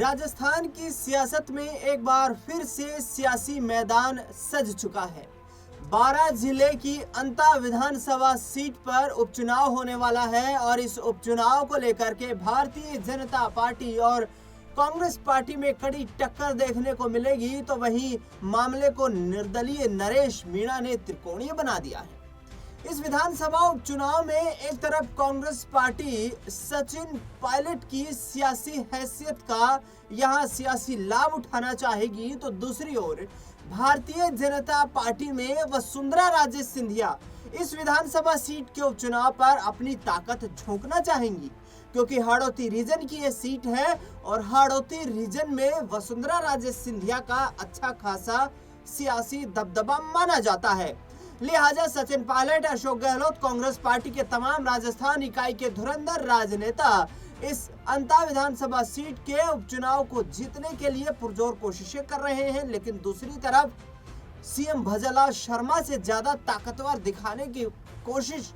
राजस्थान की सियासत में एक बार फिर से सियासी मैदान सज चुका है। 12 जिले की अंता विधानसभा सीट पर उपचुनाव होने वाला है और इस उपचुनाव को लेकर के भारतीय जनता पार्टी और कांग्रेस पार्टी में कड़ी टक्कर देखने को मिलेगी। तो वहीं मामले को निर्दलीय नरेश मीणा ने त्रिकोणीय बना दिया है। इस विधानसभा उपचुनाव में एक तरफ कांग्रेस पार्टी सचिन पायलट की सियासी हैसियत का यहां सियासी लाभ उठाना चाहेगी, तो दूसरी ओर भारतीय जनता पार्टी में वसुंधरा राजे सिंधिया इस विधानसभा सीट के उपचुनाव पर अपनी ताकत झोंकना चाहेंगी, क्योंकि हाड़ौती रीजन की यह सीट है और हाड़ौती रीजन में वसुंधरा राजे सिंधिया का अच्छा खासा सियासी दबदबा माना जाता है। लिहाजा सचिन पायलट, अशोक गहलोत, कांग्रेस पार्टी के तमाम राजस्थान इकाई के धुरंधर राजनेता इस अंता विधानसभा सीट के उपचुनाव को जीतने के लिए पुरजोर कोशिशें कर रहे हैं। लेकिन दूसरी तरफ सीएम भजनलाल शर्मा से ज्यादा ताकतवर दिखाने की कोशिश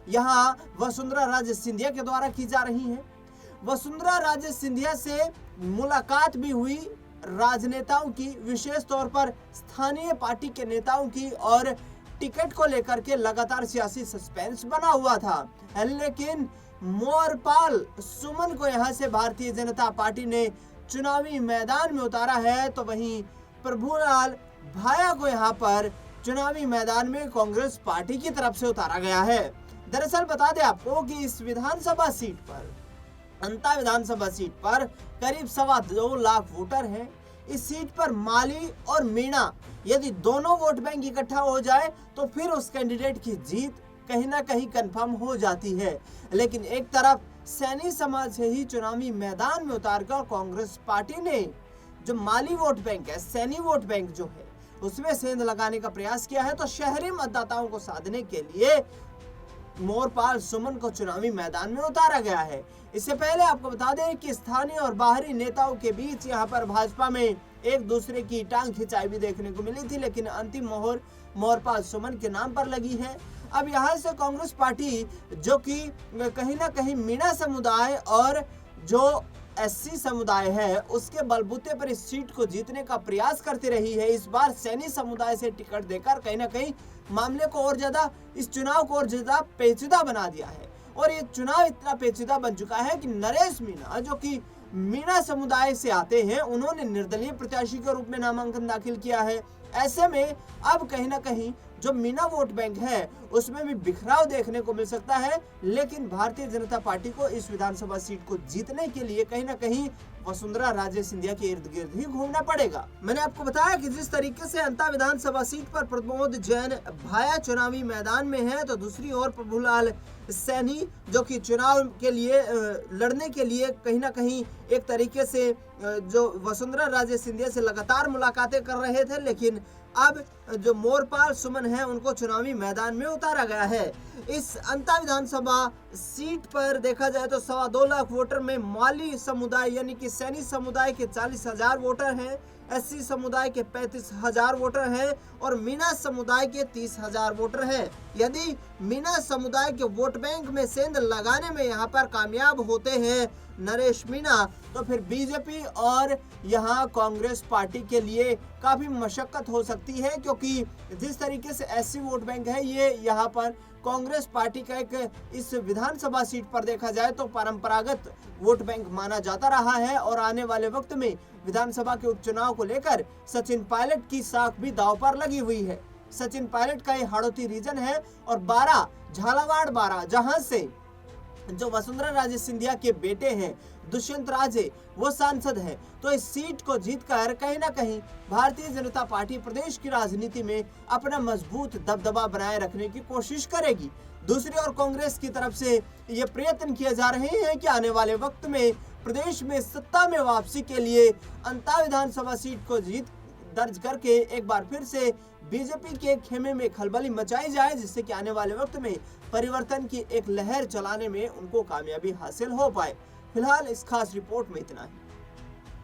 यहां वसुंधरा राजे सिंधिया के द्वारा की जा रही है। वसुंधरा राजे सिंधिया से मुलाकात भी हुई राजनेताओं की, विशेष तौर पर स्थानीय पार्टी के नेताओं की, और टिकट को लेकर के लगातार सियासी सस्पेंस बना हुआ था। लेकिन मोरपाल सुमन को यहां से भारतीय जनता पार्टी ने चुनावी मैदान में उतारा है, तो वहीं प्रभुलाल भाया को यहां पर चुनावी मैदान में कांग्रेस पार्टी की तरफ से उतारा गया है। दरअसल बता दें आपको कि इस विधानसभा सीट पर, अंता विधानसभा सीट पर करीब 2.25 लाख वोटर हैं। इस सीट पर माली और मीणा यदि दोनों वोट बैंक इकट्ठा हो जाए तो फिर उस कैंडिडेट की जीत कहीं ना कहीं कंफर्म हो जाती है। लेकिन एक तरफ सैनी समाज से ही चुनावी मैदान में उतारकर कांग्रेस पार्टी ने जो माली वोट बैंक है, सैनी वोट बैंक जो है, उसमें सेंध लगाने का प्रयास किया है। तो शहरी मतदाताओं को साधने के लिए मोरपाल सुमन को चुनावी मैदान में उतारा गया है। इससे पहले आपको बता दें कि स्थानीय और बाहरी नेताओं के बीच यहां पर भाजपा में एक दूसरे की टांग खिंचाई भी देखने को मिली थी, लेकिन अंतिम मोहर मोरपाल सुमन के नाम पर लगी है। अब यहां से कांग्रेस पार्टी, जो कि कहीं ना कहीं मीणा समुदाय और जो एससी समुदाय है, उसके बलबूते पर इस सीट को जीतने का प्रयास करती रही है, इस बार सैनी समुदाय से टिकट देकर कहीं ना कहीं मामले को और ज्यादा, इस चुनाव को और ज्यादा पेचीदा बना दिया है। और ये चुनाव इतना पेचीदा बन चुका है कि नरेश मीणा, जो कि मीणा समुदाय से आते हैं, उन्होंने निर्दलीय प्रत्याशी के रूप में नामांकन दाखिल किया है। ऐसे में अब कहीं ना कहीं जो मीणा वोट बैंक है उसमें भी बिखराव देखने को मिल सकता है। लेकिन भारतीय जनता पार्टी को इस विधानसभा सीट को जीतने के लिए कहीं ना कहीं वसुंधरा राजे सिंधिया के इर्द गिर्द ही घूमना पड़ेगा। मैंने आपको बताया कि जिस तरीके से अंता विधानसभा सीट पर प्रमोद जैन भाया चुनावी मैदान में है, तो दूसरी ओर प्रभुलाल सैनी, जो कि चुनाव के लिए लड़ने के लिए कहीं ना कहीं एक तरीके से जो वसुंधरा राजे सिंधिया से लगातार मुलाकातें कर रहे थे, लेकिन अब जो मोरपाल सुमन है उनको चुनावी मैदान में उतारा गया है। इस अंता विधानसभा सीट पर देखा जाए तो 2.25 लाख वोटर में माली समुदाय यानी कि सैनी समुदाय के 40,000 वोटर हैं, एससी समुदाय के 35,000 वोटर हैं और मीणा समुदाय के 30,000 वोटर हैं। यदि मीणा समुदाय के वोट बैंक में सेंध लगाने में यहाँ पर कामयाब होते हैं नरेश मीणा, तो फिर बीजेपी और यहाँ कांग्रेस पार्टी के लिए काफी मशक्कत हो सकती है, क्योंकि जिस तरीके से एससी वोट बैंक है, ये यहाँ पर कांग्रेस पार्टी का एक इस विधानसभा सीट पर देखा जाए तो परंपरागत वोट बैंक माना जाता रहा है। और आने वाले वक्त में विधानसभा के उपचुनाव को लेकर सचिन पायलट की साख भी दांव पर लगी हुई है। सचिन पायलट का ये हाड़ौती रीजन है और 12 झालावाड़ 12, जहां से जो वसुंधरा राजे सिंधिया के बेटे हैं दुष्यंत राजे, वो सांसद हैं। तो इस सीट को जीतकर कहीं ना कहीं भारतीय जनता पार्टी प्रदेश की राजनीति में अपना मजबूत दबदबा बनाए रखने की कोशिश करेगी। दूसरी ओर कांग्रेस की तरफ से ये प्रयत्न किए जा रहे हैं कि आने वाले वक्त में प्रदेश में सत्ता में वापसी के लिए अंता विधानसभा सीट को जीत दर्ज करके एक बार फिर से बीजेपी के खेमे में खलबली मचाई जाए, जिससे कि आने वाले वक्त में परिवर्तन की एक लहर चलाने में उनको कामयाबी हासिल हो पाए। फिलहाल इस खास रिपोर्ट में इतना ही।